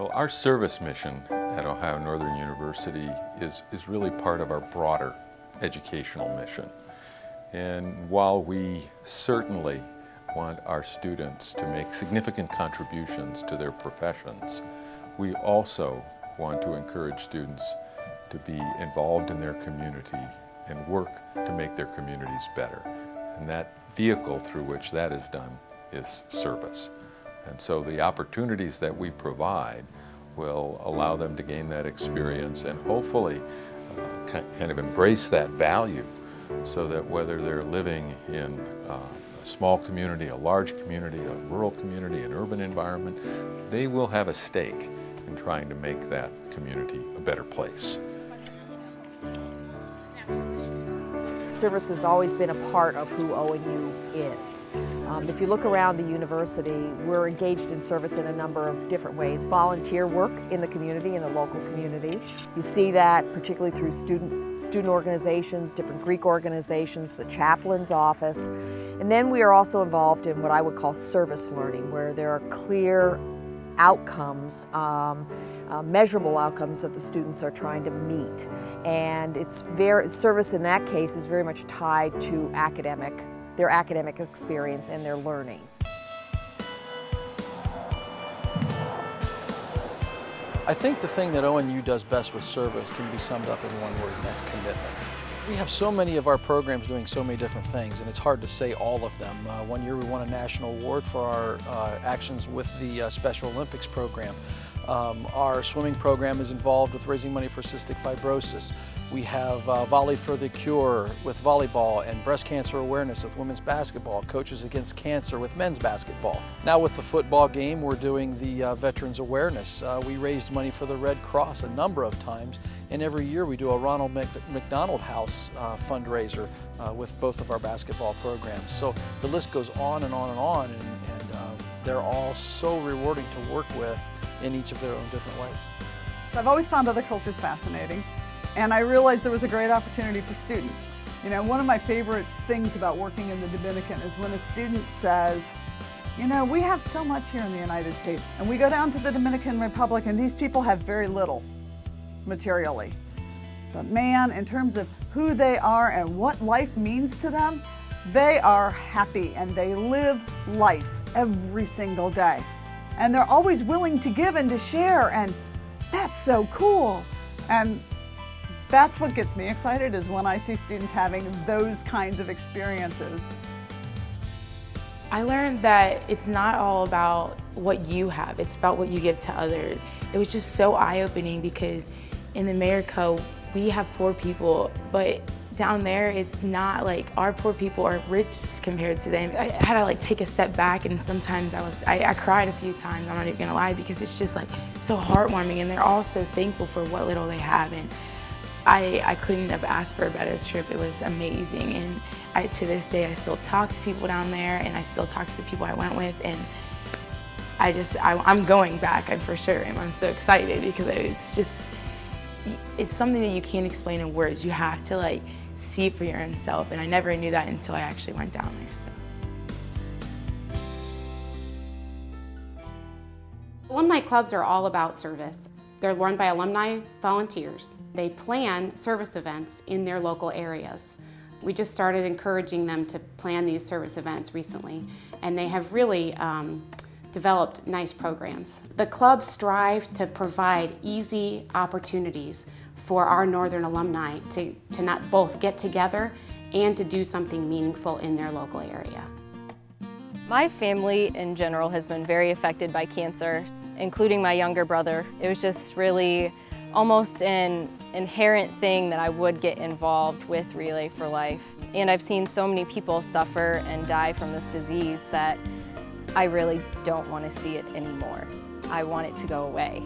Well, our service mission at Ohio Northern University is really part of our broader educational mission. And while we certainly want our students to make significant contributions to their professions, we also want to encourage students to be involved in their community and work to make their communities better. And that vehicle through which that is done is service. And so the opportunities that we provide will allow them to gain that experience and hopefully kind of embrace that value, so that whether they're living in a small community, a large community, a rural community, an urban environment, they will have a stake in trying to make that community a better place. Service has always been a part of who ONU is. If you look around the university, we're engaged in service in a number of different ways. Volunteer work in the community, in the local community. You see that particularly through student organizations, different Greek organizations, the chaplain's office. And then we are also involved in what I would call service learning, where there are clear outcomes, measurable outcomes that the students are trying to meet. And service in that case is very much tied to their academic experience and their learning. I think the thing that ONU does best with service can be summed up in one word, and that's commitment. We have so many of our programs doing so many different things, and it's hard to say all of them. One year we won a national award for our actions with the Special Olympics program. Our swimming program is involved with raising money for cystic fibrosis. We have Volley for the Cure with volleyball, and breast cancer awareness with women's basketball, Coaches Against Cancer with men's basketball. Now with the football game, we're doing the Veterans Awareness. We raised money for the Red Cross a number of times, and every year we do a Ronald McDonald House fundraiser with both of our basketball programs. So the list goes on and on and on, and they're all so rewarding to work with in each of their own different ways. I've always found other cultures fascinating, and I realized there was a great opportunity for students. You know, one of my favorite things about working in the Dominican is when a student says, you know, we have so much here in the United States, and we go down to the Dominican Republic and these people have very little materially. But man, in terms of who they are and what life means to them, they are happy and they live life every single day. And they're always willing to give and to share, and that's so cool. And that's what gets me excited, is when I see students having those kinds of experiences. I learned that it's not all about what you have, it's about what you give to others. It was just so eye-opening, because in America, we have poor people, but down there, it's not like our poor people are rich compared to them. I had to like take a step back, and sometimes I cried a few times, I'm not even gonna lie, because it's just like so heartwarming, and they're all so thankful for what little they have. And I couldn't have asked for a better trip. It was amazing. And to this day, I still talk to people down there, and I still talk to the people I went with, and I'm going back, for sure, and I'm so excited, because it's something that you can't explain in words. You have to like see it for your own self, and I never knew that until I actually went down there. So. Alumni clubs are all about service. They're run by alumni volunteers. They plan service events in their local areas. We just started encouraging them to plan these service events recently, and they have really developed nice programs. The clubs strive to provide easy opportunities for our Northern alumni to not both get together and to do something meaningful in their local area. My family in general has been very affected by cancer, including my younger brother. It was just really almost an inherent thing that I would get involved with Relay for Life. And I've seen so many people suffer and die from this disease that I really don't want to see it anymore. I want it to go away.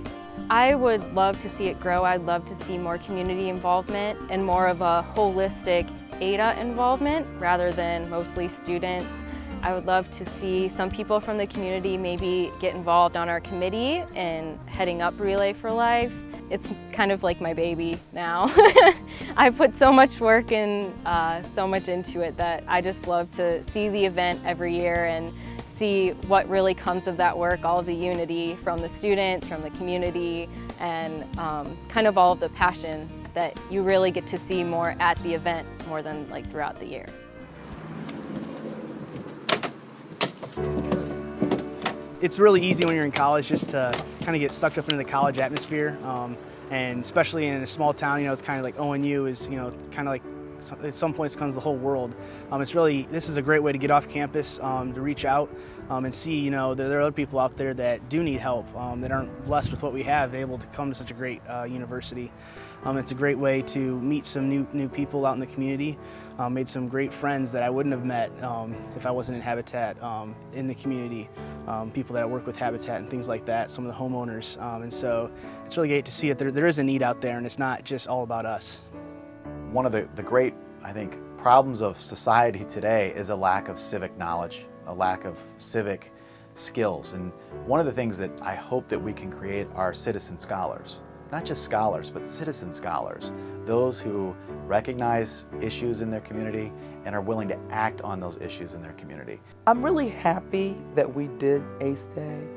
I would love to see it grow. I'd love to see more community involvement and more of a holistic ADA involvement rather than mostly students. I would love to see some people from the community maybe get involved on our committee and heading up Relay for Life. It's kind of like my baby now. I put so much work and so much into it that I just love to see the event every year and see what really comes of that work, all of the unity from the students, from the community, and kind of all of the passion that you really get to see more at the event more than like throughout the year. It's really easy when you're in college just to kind of get sucked up into the college atmosphere, and especially in a small town, it's kind of like ONU is, kind of like at some points becomes the whole world. This is a great way to get off campus, to reach out and see, that there are other people out there that do need help, that aren't blessed with what we have, able to come to such a great university. It's a great way to meet some new people out in the community. Made some great friends that I wouldn't have met if I wasn't in Habitat in the community. People that I work with Habitat and things like that, some of the homeowners. And so it's really great to see that there is a need out there and it's not just all about us. One of the great, I think, problems of society today is a lack of civic knowledge, a lack of civic skills. And one of the things that I hope that we can create are citizen scholars. Not just scholars, but citizen scholars. Those who recognize issues in their community and are willing to act on those issues in their community. I'm really happy that we did ACE Day.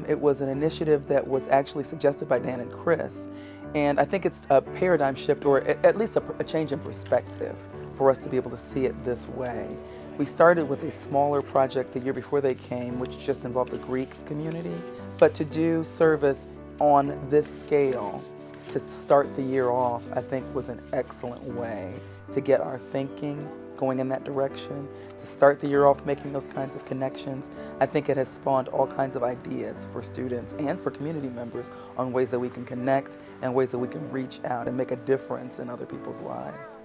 It was an initiative that was actually suggested by Dan and Chris. And I think it's a paradigm shift, or at least a change in perspective for us to be able to see it this way. We started with a smaller project the year before they came, which just involved the Greek community. But to do service on this scale, to start the year off, I think was an excellent way to get our thinking going in that direction, to start the year off making those kinds of connections. I think it has spawned all kinds of ideas for students and for community members on ways that we can connect and ways that we can reach out and make a difference in other people's lives.